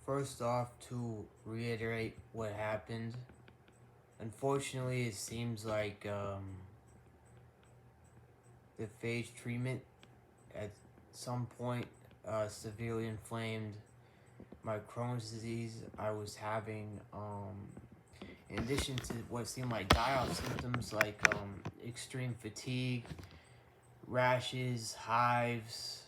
First off, to reiterate what happened, unfortunately, it seems like the phage treatment at some point severely inflamed my Crohn's disease. I was having, in addition to what seemed like die-off symptoms like extreme fatigue, rashes, hives.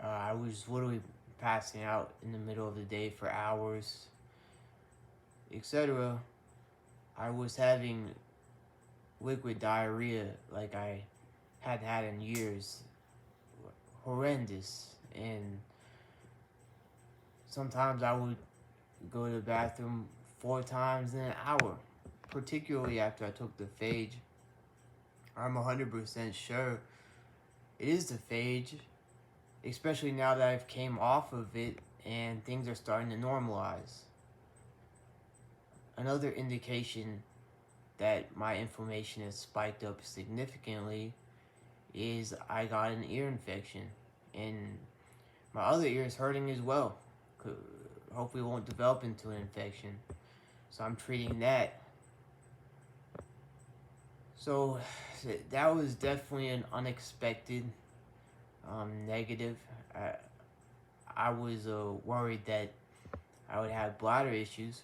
I was literally passing out in the middle of the day for hours, etc. I was having liquid diarrhea like I hadn't had in years. Horrendous. And sometimes I would go to the bathroom 4 times in an hour, particularly after I took the phage. I'm 100% sure it is the phage, especially now that I've came off of it and things are starting to normalize. Another indication that my inflammation has spiked up significantly is I got an ear infection, and my other ear is hurting as well. Hopefully it won't develop into an infection, so I'm treating that. So that was definitely an unexpected negative. I was worried that I would have bladder issues,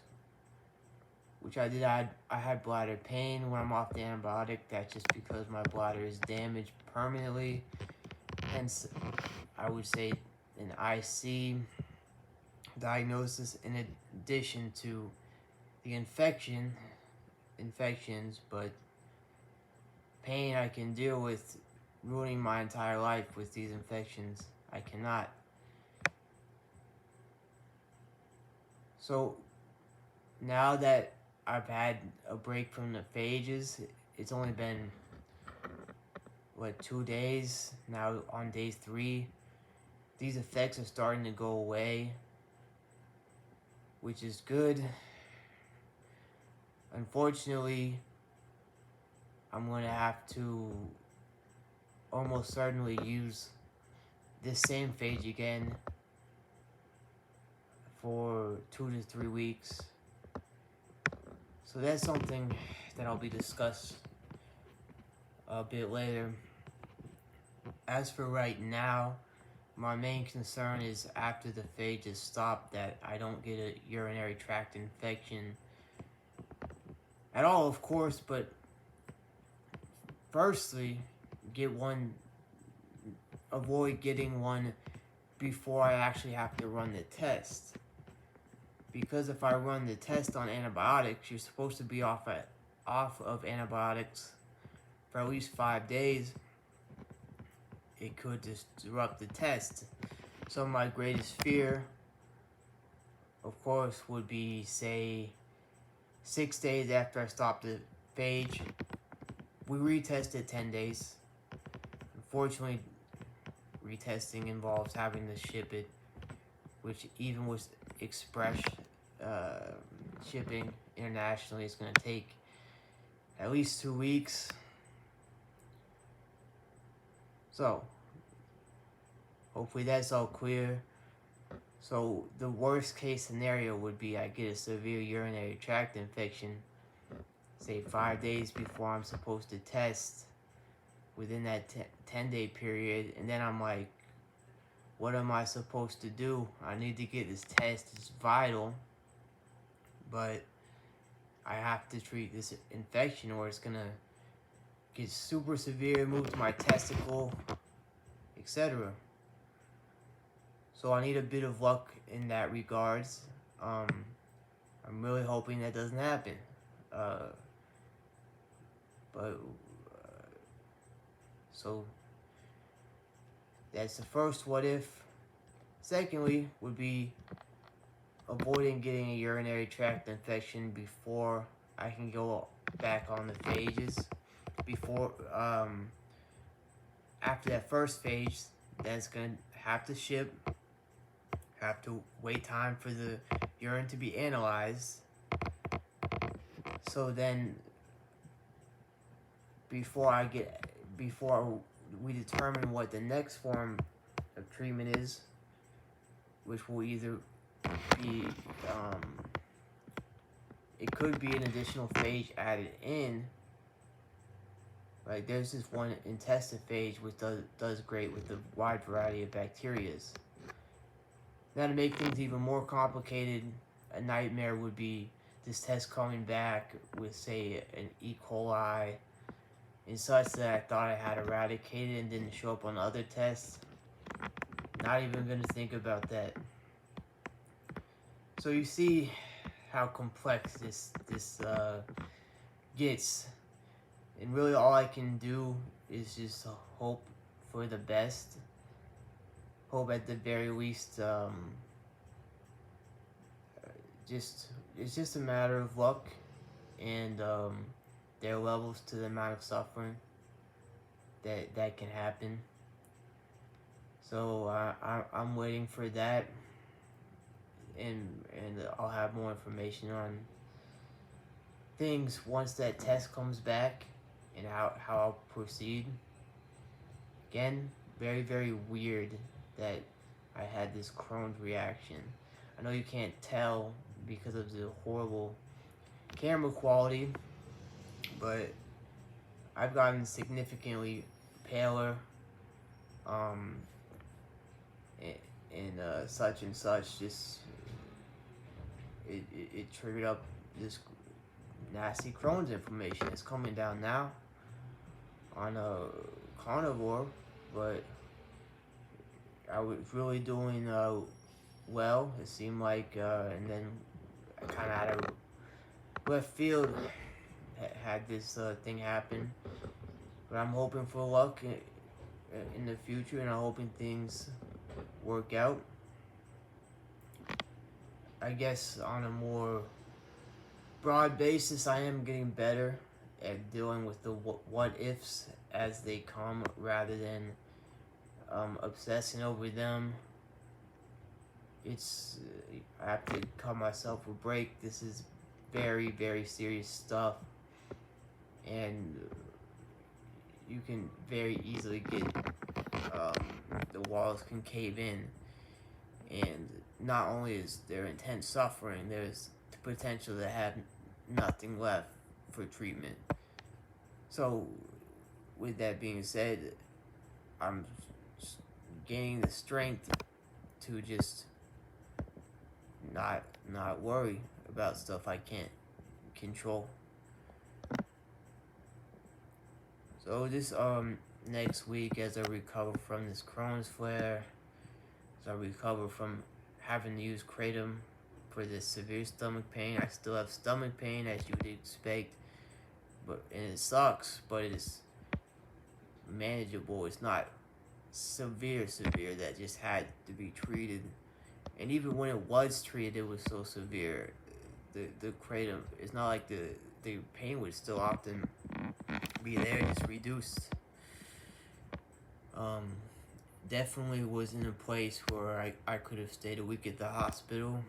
which I did. I had bladder pain when I'm off the antibiotic. That's just because my bladder is damaged permanently. Hence, I would say an IC diagnosis in addition to the infections, but pain I can deal with. Ruining my entire life with these infections, I cannot. So now that I've had a break from the phages, it's only been 2 days now. On day 3, these effects are starting to go away, which is good. Unfortunately, I'm going to have to almost certainly use this same phage again for 2 to 3 weeks. So that's something that I'll be discussed a bit later. As for right now, my main concern is after the phage is stopped that I don't get a urinary tract infection at all, of course, but firstly, avoid getting one before I actually have to run the test. Because if I run the test on antibiotics, you're supposed to be off of antibiotics for at least 5 days. It could disrupt the test. So my greatest fear, of course, would be, say, 6 days after I stop the phage, we retested 10 days. Unfortunately, retesting involves having to ship it, which even with express shipping internationally is going to take at least 2 weeks. So, hopefully that's all clear. So, the worst case scenario would be I get a severe urinary tract infection, say 5 days before I'm supposed to test within that 10-day period, and then I'm like, what am I supposed to do? I need to get this test, it's vital, but I have to treat this infection or it's gonna get super severe, move to my testicle, etc. So I need a bit of luck in that regards. I'm really hoping that doesn't happen. So that's the first what if. Secondly would be avoiding getting a urinary tract infection before I can go back on the phages. After that first phage, that's going to have to ship, have to wait time for the urine to be analyzed. So then, before we determine what the next form of treatment is, which will either be it could be an additional phage added in. Right, there's this one intestinophage which does great with a wide variety of bacterias. Now, to make things even more complicated, a nightmare would be this test coming back with, say, an E. coli and such that I thought I had eradicated and didn't show up on other tests. Not even going to think about that. So you see how complex this gets. And really all I can do is just hope for the best. Hope at the very least, it's just a matter of luck and their levels to the amount of suffering that can happen. So I'm waiting for that, and I'll have more information on things once that test comes back and how I'll proceed. Again, very, very weird that I had this Crohn's reaction. I know you can't tell because of the horrible camera quality, but I've gotten significantly paler, and such and such. Just it triggered up this nasty Crohn's inflammation. It's coming down now on a carnivore, but I was really doing well. It seemed like, and then I kind of had a left field had this thing happen. But I'm hoping for luck in the future, and I'm hoping things work out. I guess on a more broad basis, I am getting better at dealing with the what ifs as they come rather than obsessing over them. I have to cut myself a break. This is very, very serious stuff, and you can very easily get the walls can cave in, and not only is there intense suffering, there's the potential to have nothing left for treatment. So with that being said, I'm gaining the strength to just not worry about stuff I can't control. So this next week, as I recover from this Crohn's flare, as I recover from having to use kratom for this severe stomach pain, I still have stomach pain as you would expect, and it sucks, but it is manageable. It's not severe that just had to be treated. And even when it was treated, it was so severe. The kratom, it's not like the pain would still often be there, just reduced. Definitely was in a place where I could have stayed a week at the hospital.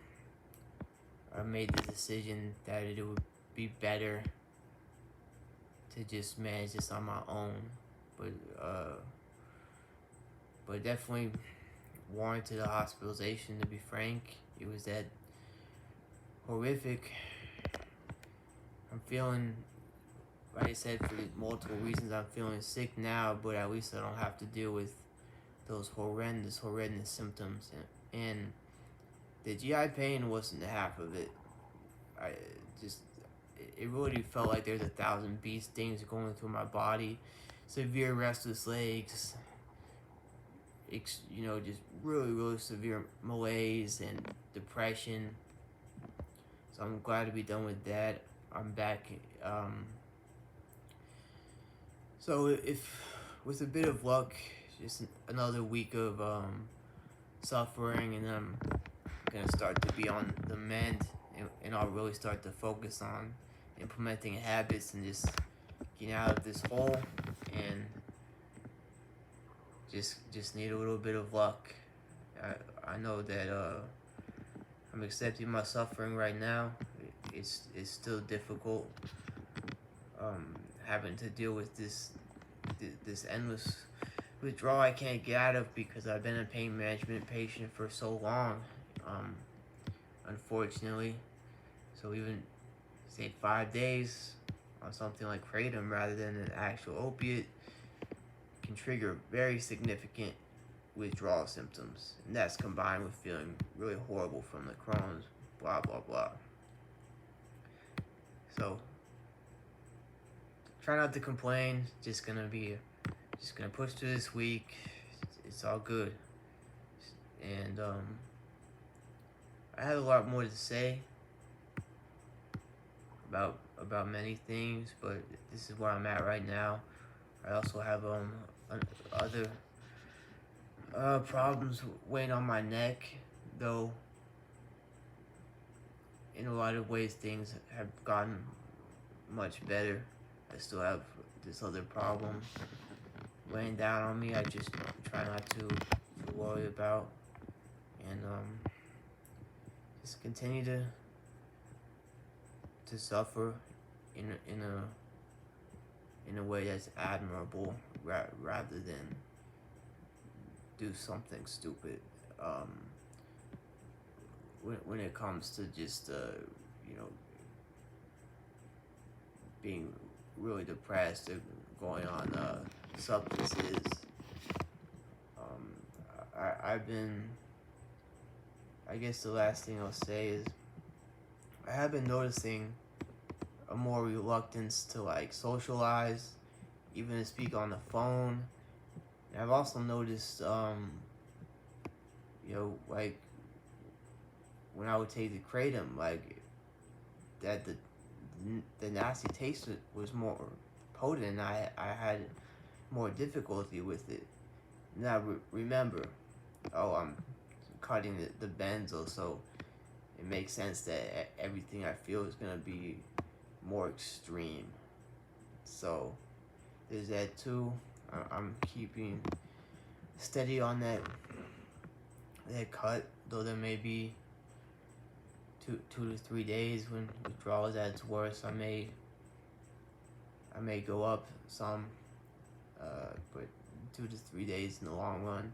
I made the decision that it would be better to just manage this on my own, but definitely warranted a hospitalization. To be frank, it was that horrific. I'm feeling, like I said, for multiple reasons, I'm feeling sick now, but at least I don't have to deal with those horrendous symptoms. And the GI pain wasn't half of it. It really felt like there's 1,000 bee stings going through my body. Severe restless legs. Just really severe malaise and depression. So I'm glad to be done with that. I'm back. So if with a bit of luck, just another week of suffering, and I'm gonna start to be on the mend, and I'll really start to focus on implementing habits and just getting out of this hole, and just need a little bit of luck. I know that I'm accepting my suffering right now. It's still difficult, having to deal with this endless withdrawal I can't get out of because I've been a pain management patient for so long, unfortunately. So even say 5 days on something like kratom rather than an actual opiate can trigger very significant withdrawal symptoms, and that's combined with feeling really horrible from the Crohn's, blah blah blah. So try not to complain. Just gonna push through this week. It's all good. And I have a lot more to say about many things, but this is where I'm at right now. I also have other problems weighing on my neck, though. In a lot of ways, things have gotten much better. I still have this other problem weighing down on me. I just try not to worry about, and just continue to suffer in a way that's admirable, rather than do something stupid. When it comes to just being really depressed or going on substances, I've been. I guess the last thing I'll say is I have been noticing a more reluctance to like socialize, even to speak on the phone. And I've also noticed, like when I would take the kratom, like that the nasty taste was more potent, and I had more difficulty with it. Now remember, I'm cutting the benzo, so it makes sense that everything I feel is gonna be more extreme. So there's that too. I'm keeping steady on that cut, though there may be 2 to 3 days when withdrawal is at its worst. I may go up some, but 2 to 3 days in the long run.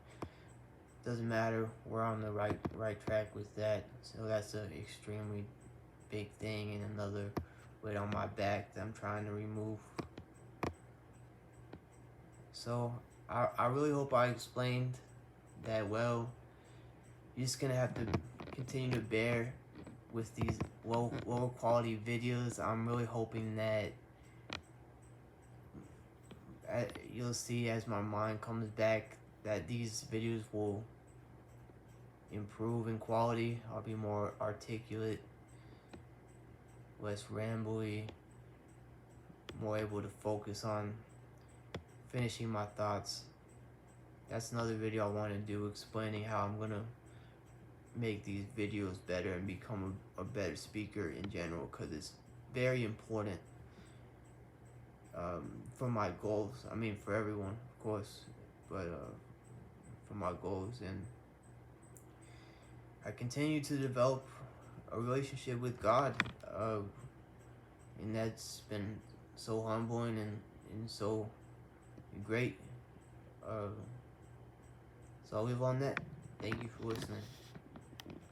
Doesn't matter. We're on the right track with that. So that's an extremely big thing, and another weight on my back that I'm trying to remove. So I really hope I explained that well. You're just gonna have to continue to bear with these lower quality videos. I'm really hoping that you'll see as my mind comes back that these videos will improve in quality. I'll be more articulate, less rambly, more able to focus on finishing my thoughts. That's another video I want to do, explaining how I'm gonna make these videos better and become a better speaker in general, because it's very important for my goals. I mean, for everyone, of course, but for my goals. And I continue to develop a relationship with God, and that's been so humbling and so great. So I'll leave on that. Thank you for listening.